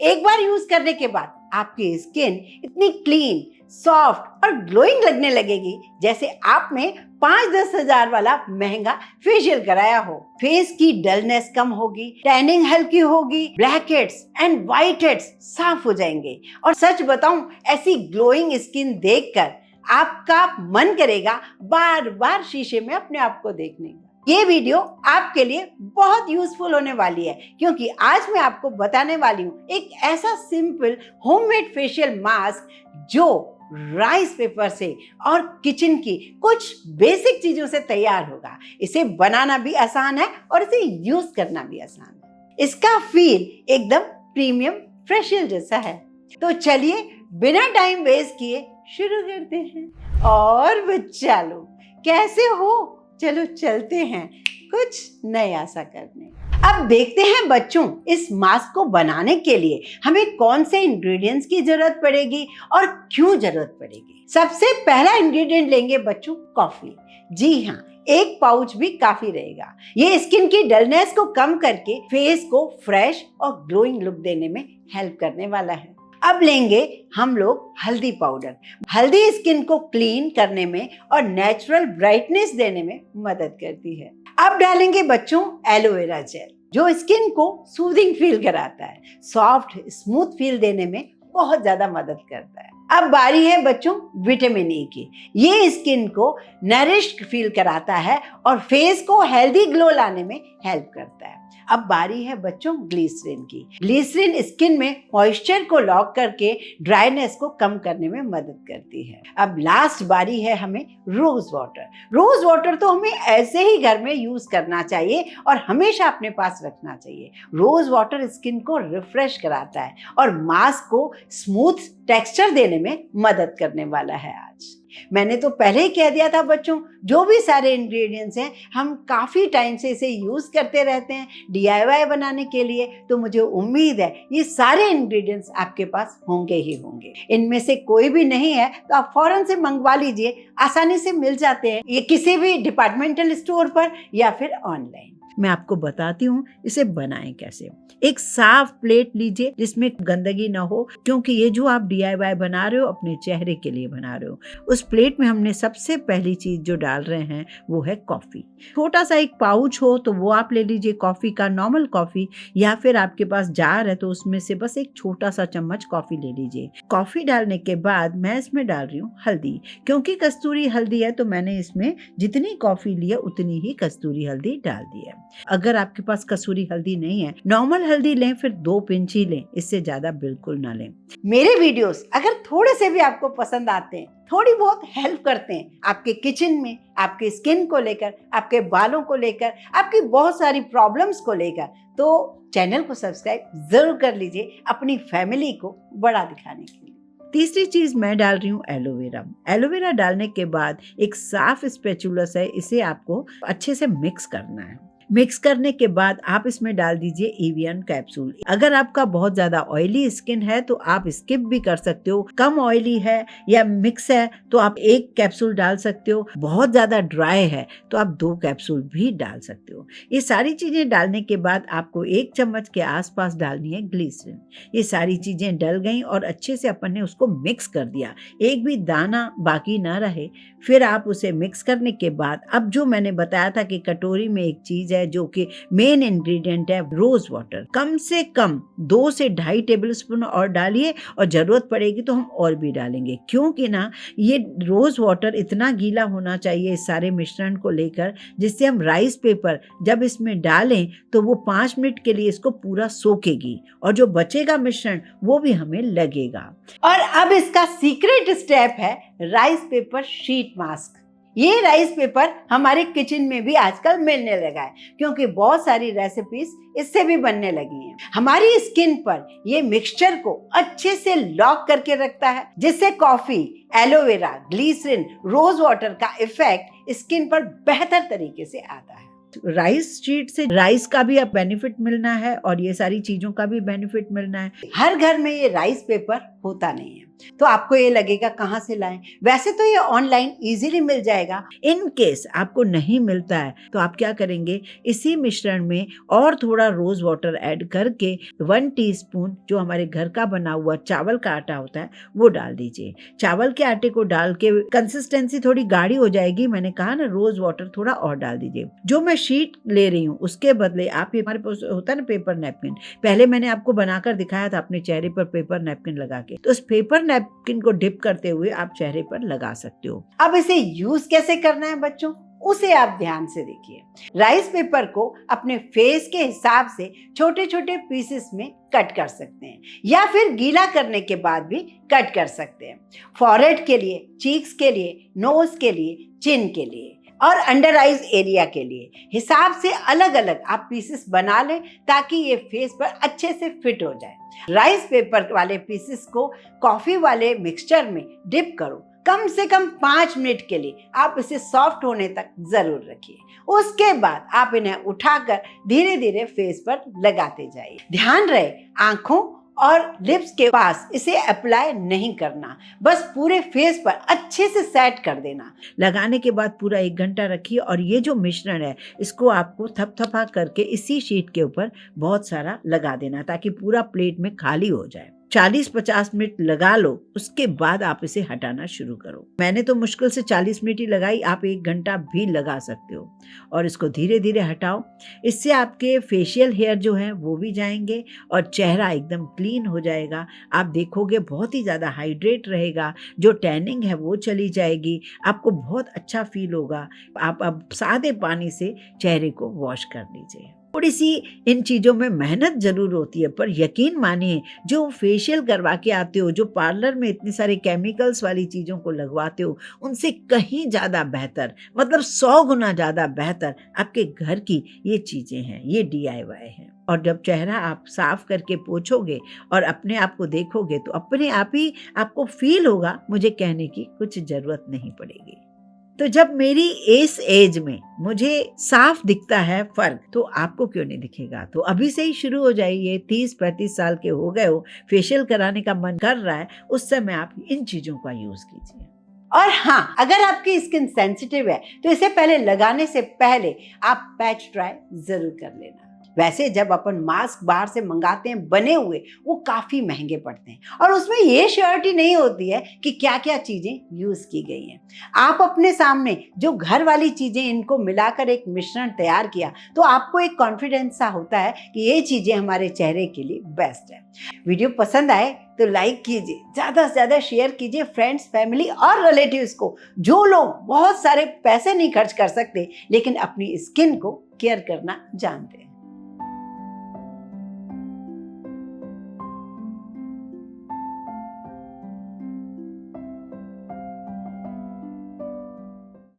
एक बार यूज करने के बाद आपकी स्किन इतनी क्लीन, सॉफ्ट और ग्लोइंग लगने लगेगी जैसे आपने 5-10 हजार वाला महंगा फेशियल कराया हो। फेस की डलनेस कम होगी, टैनिंग हल्की होगी, black heads and white heads साफ हो जाएंगे। और सच बताऊं, ऐसी ग्लोइंग स्किन देखकर आपका मन करेगा बार बार शीशे में अपने आप को देखने का। ये वीडियो आपके लिए बहुत यूजफुल होने वाली है, क्योंकि आज मैं आपको बताने वाली हूँ एक ऐसा सिंपल होममेड फेशियल मास्क जो राइस पेपर से और किचन की कुछ बेसिक चीजों से तैयार होगा। इसे बनाना भी आसान है और इसे यूज करना भी आसान है। इसका फील एकदम प्रीमियम फेशियल जैसा है। तो चलिए बिना टाइम वेस्ट किए शुरू करते हैं। और बच्चा लोग कैसे हो? चलो चलते हैं कुछ नया सा करने। अब देखते हैं बच्चों, इस मास्क को बनाने के लिए हमें कौन से इंग्रेडिएंट्स की जरूरत पड़ेगी और क्यों जरूरत पड़ेगी। सबसे पहला इंग्रेडिएंट लेंगे बच्चों, कॉफी। जी हाँ, एक पाउच भी काफी रहेगा। ये स्किन की डलनेस को कम करके फेस को फ्रेश और ग्लोइंग लुक देने में हेल्प करने वाला है। अब लेंगे हम लोग हल्दी पाउडर। हल्दी स्किन को क्लीन करने में और नेचुरल ब्राइटनेस देने में मदद करती है। अब डालेंगे बच्चों एलोवेरा जेल, जो स्किन को सूदिंग फील कराता है, सॉफ्ट स्मूथ फील देने में बहुत ज्यादा मदद करता है। अब बारी है बच्चों विटामिन ई की। ये स्किन को नरिश्ड फील कराता है और फेस को हेल्दी ग्लो लाने में हेल्प करता है। अब बारी है बच्चों ग्लिसरीन की। ग्लिसरीन स्किन में मॉइस्चर को लॉक करके ड्राइनेस को कम करने में मदद करती है। अब लास्ट बारी है हमें रोज वाटर। रोज वाटर तो हमें ऐसे ही घर में यूज करना चाहिए और हमेशा अपने पास रखना चाहिए। रोज वाटर स्किन को रिफ्रेश कराता है और मास्क को स्मूथ टेक्सचर देने में मदद करने वाला है। आज मैंने तो पहले ही कह दिया था बच्चों, जो भी सारे इंग्रेडिएंट्स हैं हम काफ़ी टाइम से इसे यूज़ करते रहते हैं DIY बनाने के लिए। तो मुझे उम्मीद है ये सारे इंग्रेडिएंट्स आपके पास होंगे ही होंगे। इनमें से कोई भी नहीं है तो आप फौरन से मंगवा लीजिए, आसानी से मिल जाते हैं ये किसी भी डिपार्टमेंटल स्टोर पर या फिर ऑनलाइन। मैं आपको बताती हूँ इसे बनाएं कैसे। एक साफ प्लेट लीजिए जिसमें गंदगी ना हो, क्योंकि ये जो आप DIY बना रहे हो अपने चेहरे के लिए बना रहे हो। उस प्लेट में हमने सबसे पहली चीज जो डाल रहे हैं वो है कॉफी। छोटा सा एक पाउच हो तो वो आप ले लीजिए कॉफी का, नॉर्मल कॉफी, या फिर आपके पास जार है तो उसमें से बस एक छोटा सा चम्मच कॉफी ले लीजिए। कॉफी डालने के बाद मैं इसमें डाल रही हूँ हल्दी, क्योंकि कस्तूरी हल्दी है तो मैंने इसमें जितनी कॉफी ली है उतनी ही कस्तूरी हल्दी डाल दी है। अगर आपके पास कसूरी हल्दी नहीं है, नॉर्मल हल्दी लें, फिर 2 पिंच ही लें, इससे ज्यादा बिल्कुल ना लें। मेरे वीडियोस अगर थोड़े से भी आपको पसंद आते हैं, थोड़ी बहुत हेल्प करते हैं आपके किचन में, आपके स्किन को लेकर, आपके बालों को लेकर, आपकी बहुत सारी प्रॉब्लम्स को लेकर, तो चैनल को सब्सक्राइब जरूर कर लीजिए अपनी फैमिली को बड़ा दिखाने के लिए। तीसरी चीज मैं डाल रही हूँ एलोवेरा। एलोवेरा डालने के बाद एक साफ स्पैचुला से इसे आपको अच्छे से मिक्स करना है। मिक्स करने के बाद आप इसमें डाल दीजिए एवियन कैप्सूल। अगर आपका बहुत ज्यादा ऑयली स्किन है तो आप स्किप भी कर सकते हो, कम ऑयली है या मिक्स है तो आप 1 कैप्सूल डाल सकते हो, बहुत ज्यादा ड्राई है तो आप 2 कैप्सूल भी डाल सकते हो। ये सारी चीजें डालने के बाद आपको 1 चम्मच के आसपास डालनी है ग्लिसरीन। ये सारी चीजें डल गई और अच्छे से अपन ने उसको मिक्स कर दिया, एक भी दाना बाकी ना रहे। फिर आप उसे मिक्स करने के बाद अब जो मैंने बताया था कि कटोरी में एक चीज है जो कि मेन इंग्रेडिएंट है, रोज वाटर। कम से कम 2 से 2.5 टेबलस्पून और डालिए और जरूरत पड़ेगी तो हम और भी डालेंगे, क्योंकि ना ये रोज वाटर इतना गीला होना चाहिए इस सारे मिश्रण को लेकर, जिससे हम राइस पेपर जब इसमें डालें तो वो 5 मिनट के लिए इसको पूरा सोखेगी और जो बचेगा मिश्रण वो भी हमें लगेगा। और अब इसका सीक्रेट स्टेप है राइस पेपर शीट मास्क। ये राइस पेपर हमारे किचन में भी आजकल मिलने लगा है, क्योंकि बहुत सारी रेसिपीज इससे भी बनने लगी हैं। हमारी स्किन पर ये मिक्सचर को अच्छे से लॉक करके रखता है, जिससे coffee, aloe vera, glycerin, rose water का इफेक्ट स्किन पर बेहतर तरीके से आता है। राइस शीट से राइस का भी अब बेनिफिट मिलना है और ये सारी चीजों का भी बेनिफिट मिलना है। हर घर में ये राइस पेपर होता नहीं है, तो आपको ये लगेगा कहाँ से लाएं। वैसे तो ये ऑनलाइन इजीली मिल जाएगा। इन केस आपको नहीं मिलता है तो आप क्या करेंगे, इसी मिश्रण में और थोड़ा रोज वाटर ऐड करके 1 टीस्पून जो हमारे घर का बना हुआ चावल का आटा होता है वो डाल दीजिए। चावल के आटे को डाल के कंसिस्टेंसी थोड़ी गाढ़ी हो जाएगी, मैंने कहा ना रोज वाटर थोड़ा और डाल दीजिए। जो मैं शीट ले रही हूँ उसके बदले आप, हमारे पास होता है ना पेपर नैपकिन, पहले मैंने आपको बनाकर दिखाया था अपने चेहरे पर पेपर नैपकिन लगा के, तो उस पेपर नैपकिन को डिप करते हुए आप चेहरे पर लगा सकते हो। अब इसे यूज कैसे करना है बच्चों, उसे आप ध्यान से देखिए। राइस पेपर को अपने फेस के हिसाब से छोटे छोटे पीसेस में कट कर सकते हैं या फिर गीला करने के बाद भी कट कर सकते हैं। फॉरहेड के लिए, चीक्स के लिए, नोज के लिए, चिन के लिए और अंडर आइज एरिया के लिए हिसाब से अलग अलग आप पीसेस बना लें ताकि ये फेस पर अच्छे से फिट हो जाए। राइस पेपर वाले पीसेस को कॉफी वाले मिक्सचर में डिप करो। कम से कम 5 मिनट के लिए आप इसे सॉफ्ट होने तक जरूर रखिए। उसके बाद आप इन्हें उठाकर धीरे धीरे फेस पर लगाते जाइए। ध्यान रहे आंखों और लिप्स के पास इसे अप्लाई नहीं करना, बस पूरे फेस पर अच्छे से सेट कर देना। लगाने के बाद पूरा 1 घंटा रखिए और ये जो मिश्रण है इसको आपको थपथपा करके इसी शीट के ऊपर बहुत सारा लगा देना ताकि पूरा प्लेट में खाली हो जाए। 40-50 मिनट लगा लो, उसके बाद आप इसे हटाना शुरू करो। मैंने तो मुश्किल से 40 मिनट ही लगाई, आप 1 घंटा भी लगा सकते हो और इसको धीरे धीरे हटाओ। इससे आपके फेशियल हेयर जो है वो भी जाएंगे और चेहरा एकदम क्लीन हो जाएगा। आप देखोगे बहुत ही ज़्यादा हाइड्रेट रहेगा, जो टैनिंग है वो चली जाएगी, आपको बहुत अच्छा फील होगा। आप अब सादे पानी से चेहरे को वॉश कर लीजिए। थोड़ी सी इन चीज़ों में मेहनत जरूर होती है, पर यकीन मानिए जो फेशियल करवा के आते हो, जो पार्लर में इतने सारे केमिकल्स वाली चीज़ों को लगवाते हो, उनसे कहीं ज़्यादा बेहतर, मतलब 100 गुना ज़्यादा बेहतर आपके घर की ये चीज़ें हैं, ये DIY हैं। और जब चेहरा आप साफ करके पोंछोगे और अपने आप को देखोगे तो अपने आप ही आपको फील होगा, मुझे कहने की कुछ ज़रूरत नहीं पड़ेगी। तो जब मेरी इस एज में मुझे साफ दिखता है फर्क, तो आपको क्यों नहीं दिखेगा। तो अभी से ही शुरू हो जाइए। 30-35 साल के हो गए हो, फेशियल कराने का मन कर रहा है, उस समय आप इन चीजों का यूज कीजिए। और हाँ, अगर आपकी स्किन सेंसिटिव है तो इसे पहले लगाने से पहले आप पैच ट्राई जरूर कर लेना। वैसे जब अपन मास्क बाहर से मंगाते हैं बने हुए, वो काफी महंगे पड़ते हैं और उसमें ये श्योरिटी नहीं होती है कि क्या क्या चीजें यूज की गई हैं। आप अपने सामने जो घर वाली चीजें इनको मिलाकर एक मिश्रण तैयार किया तो आपको एक कॉन्फिडेंस सा होता है कि ये चीजें हमारे चेहरे के लिए बेस्ट है। वीडियो पसंद आए तो लाइक कीजिए, ज्यादा से ज्यादा शेयर कीजिए फ्रेंड्स, फैमिली और रिलेटिव्स को, जो लोग बहुत सारे पैसे नहीं खर्च कर सकते लेकिन अपनी स्किन को केयर करना जानते हैं।